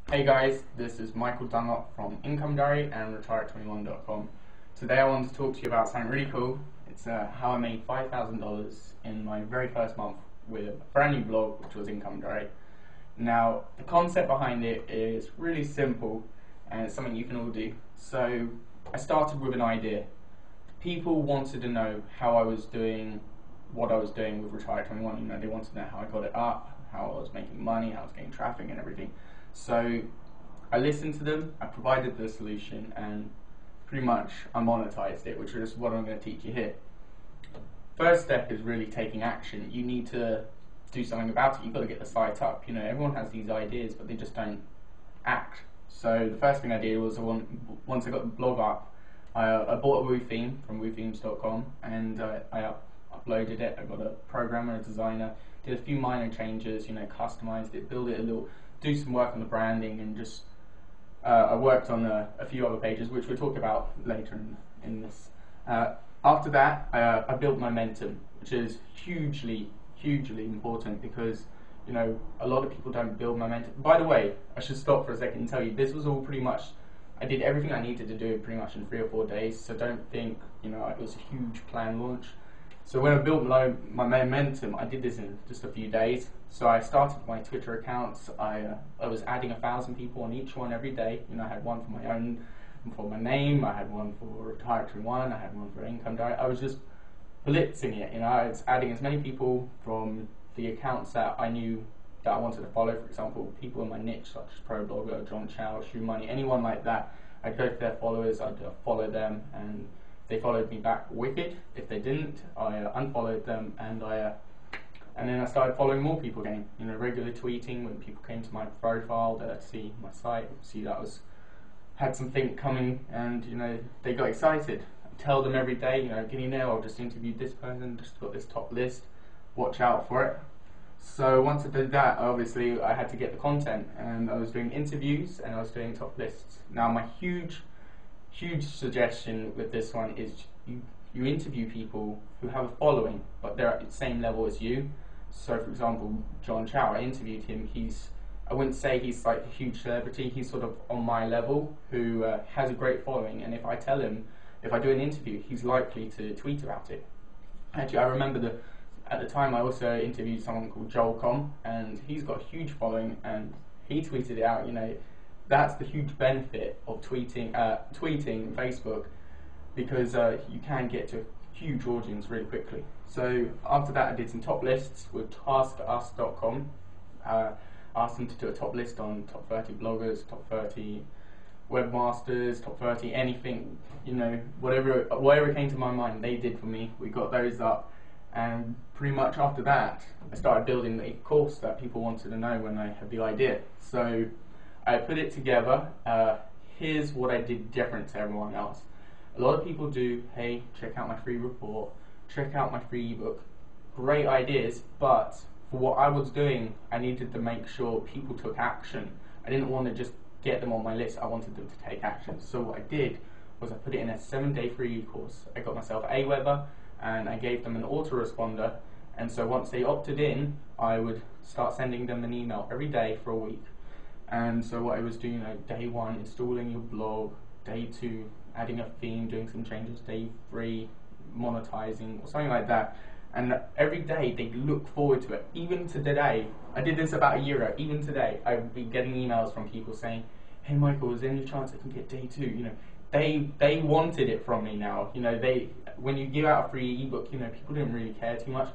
Hey guys, this is Michael Dunlop from Income Diary and Retire21.com. Today I want to talk to you about something really cool. It's how I made $5,000 in my very first month with a brand new blog, which was Income Diary. Now, the concept behind it is really simple and it's something you can all do. So, I started with an idea. People wanted to know how I was doing, what I was doing with Retire21. You know, they wanted to know how I got it up, how I was making money, how I was getting traffic and everything. So I listened to them, I provided the solution, and pretty much I monetized it, which is what I'm going to teach you here. First step is really taking action. You need to do something about it. You've got to get the site up. You know, everyone has these ideas, but they just don't act. So the first thing I did was once I got the blog up, I bought a Woo theme from woothemes.com and I uploaded it. I got a programmer, a designer, did a few minor changes, you know, customized it, built it a little, do some work on the branding, and just I worked on a few other pages, which we'll talk about later in this. After that, I built momentum, which is hugely important because, you know, a lot of people don't build momentum. By the way, I should stop for a second and tell you, this was all pretty much, I did everything I needed to do pretty much in 3 or 4 days, so don't think, you know, it was a huge planned launch. So when I built my momentum, I did this in just a few days. So I started my Twitter accounts. I was adding 1,000 people on each one every day. You know, I had one for my own, for my name. I had one for Retire21. I had one for Income Diary. I was just blitzing it. You know, I was adding as many people from the accounts that I knew that I wanted to follow. For example, people in my niche, such as Pro Blogger, John Chow, Shoe Money, anyone like that. I'd go to their followers. I'd follow them, and they followed me back wicked. If they didn't, I unfollowed them, and then I started following more people again. You know, regular tweeting when people came to my profile to see my site, see that had something coming, and you know, they got excited. I tell them every day, you know, can you know, I've just interviewed this person, just got this top list, watch out for it. So once I did that, obviously I had to get the content, and I was doing interviews and I was doing top lists. Now my huge suggestion with this one is you interview people who have a following, but they're at the same level as you. So for example, John Chow, I interviewed him. I wouldn't say he's like a huge celebrity, he's sort of on my level, who has a great following, and if I tell him, if I do an interview, he's likely to tweet about it. Actually, I remember at the time I also interviewed someone called Joel Com, and he's got a huge following, and he tweeted it out. You know, that's the huge benefit of tweeting Facebook, because you can get to a huge audience really quickly. So after that, I did some top lists with taskus.com. Asked them to do a top list on top 30 bloggers, top 30 webmasters, top 30 anything, you know, whatever came to my mind, they did for me. We got those up, and pretty much after that, I started building a course that people wanted to know when I had the idea. So I put it together. Here's what I did different to everyone else. A lot of people do, hey, check out my free report, check out my free ebook. Great ideas, but for what I was doing, I needed to make sure people took action. I didn't want to just get them on my list, I wanted them to take action. So what I did was I put it in a 7-day free course. I got myself Aweber, and I gave them an autoresponder, and so once they opted in, I would start sending them an email every day for a week. And so what I was doing, like day 1, installing your blog, day 2, adding a theme, doing some changes, day 3, monetizing, or something like that. And every day they look forward to it. Even to today, I did this about a year ago, even today, I've been getting emails from people saying, hey Michael, is there any chance I can get day 2? You know, they wanted it from me now. You know, when you give out a free ebook, you know, people didn't really care too much.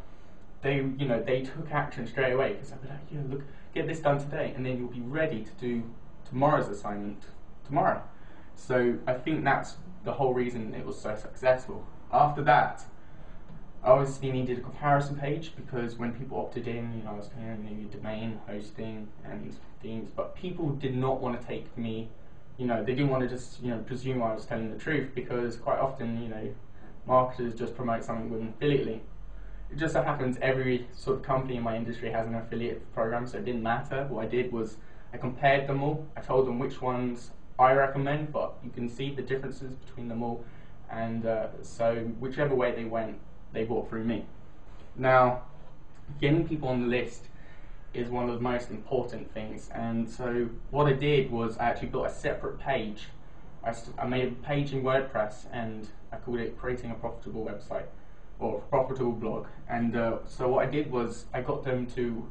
They took action straight away, because I'd be like, yeah, look, get this done today, and then you'll be ready to do tomorrow's assignment tomorrow. So I think that's the whole reason it was so successful. After that, I obviously needed a comparison page, because when people opted in, you know, I was paying maybe domain, hosting, and themes, but people did not want to take me, you know, they didn't want to just, you know, presume I was telling the truth, because quite often, you know, marketers just promote something with an affiliate link. It just so happens every sort of company in my industry has an affiliate program, so it didn't matter. What I did was I compared them all. I told them which ones I recommend, but you can see the differences between them all, and so whichever way they bought through me. Now, getting people on the list is one of the most important things. And so what I did was I actually built a separate page. I made a page in WordPress and I called it Creating a Profitable Website or Profitable Blog. And so what I did was I got them to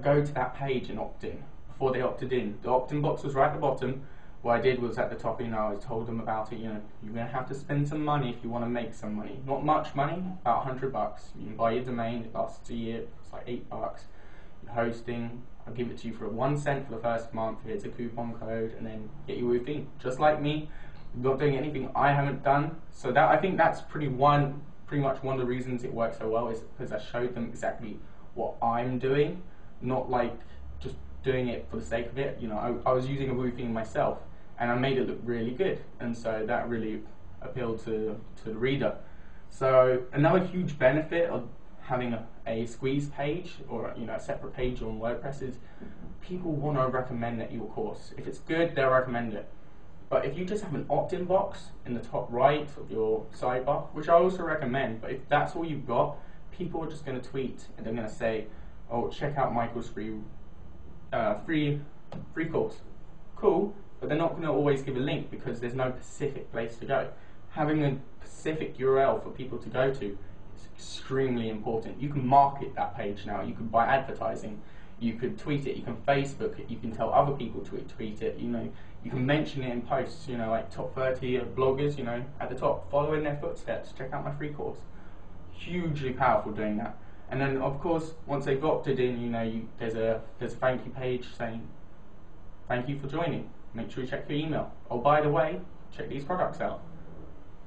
go to that page and opt in before they opted in. The opt-in box was right at the bottom. What I did was at the top, I told them about it. You're going to have to spend some money if you want to make some money. Not much money, about $100. You can buy your domain, it lasts a year, it's like $8. Your hosting, I'll give it to you for 1 cent for the first month. Here's a coupon code, and then get your thing. Just like me, not doing anything I haven't done. So I think that's pretty much one of the reasons it works so well is because I showed them exactly what I'm doing, not like just doing it for the sake of it. I was using a Woo theme myself, and I made it look really good, and so that really appealed to the reader. So another huge benefit of having a squeeze page or a separate page on WordPress is people want to recommend your course. If it's good, they'll recommend it. But if you just have an opt-in box in the top right of your sidebar, which I also recommend, but if that's all you've got, people are just going to tweet and they're going to say, "Oh, check out Michael's free course." Cool. But they're not going to always give a link because there's no specific place to go. Having a specific URL for people to go to is extremely important. You can market that page now. You can buy advertising. You could tweet it. You can Facebook it. You can tell other people to tweet it. You can mention it in posts. Like top 30 bloggers. At the top, follow in their footsteps. Check out my free course. Hugely powerful doing that. And then, of course, once they've opted in, there's a thank you page saying, "Thank you for joining. Make sure you check your email. Oh, by the way, check these products out."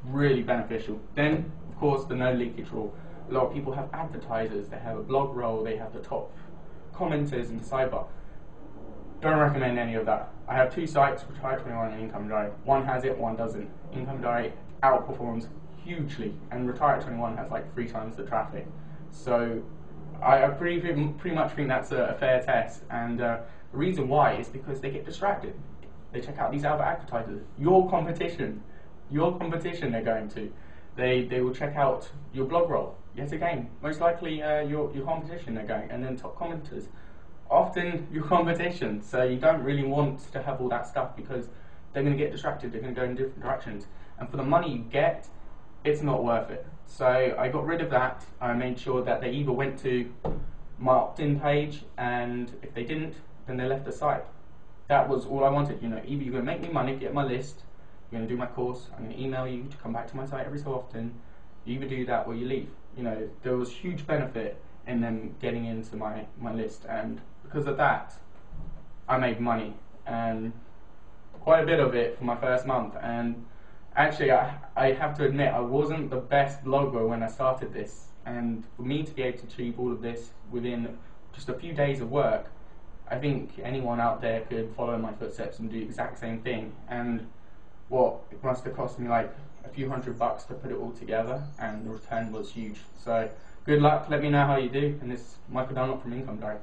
Really beneficial. Then, of course, the no leakage rule. A lot of people have advertisers. They have a blog roll. They have the top commenters in the sidebar. Don't recommend any of that. I have two sites, Retire21 and Income Diary. One has it, one doesn't. Income Diary outperforms hugely, and Retire21 has like 3 times the traffic. So I pretty much think that's a fair test, and the reason why is because they get distracted. They check out these other advertisers. Your competition they're going to. They will check out your blog roll. Yet again, most likely your competition they're going, and then top commenters. Often your competition, so you don't really want to have all that stuff because they're going to get distracted, they're going to go in different directions. And for the money you get, it's not worth it. So I got rid of that. I made sure that they either went to my opt-in page, and if they didn't, then they left the site. That was all I wanted. Either you're going to make me money, get my list, you're going to do my course, I'm going to email you to come back to my site every so often. You either do that or you leave. There was huge benefit in them getting into my list, and because of that, I made money, and quite a bit of it for my first month. And actually, I have to admit, I wasn't the best blogger when I started this, and for me to be able to achieve all of this within just a few days of work, I think anyone out there could follow in my footsteps and do the exact same thing. And it must have cost me like a few $100 to put it all together, and the return was huge. So good luck, let me know how you do, and this is Michael Dunlop from Income Diary.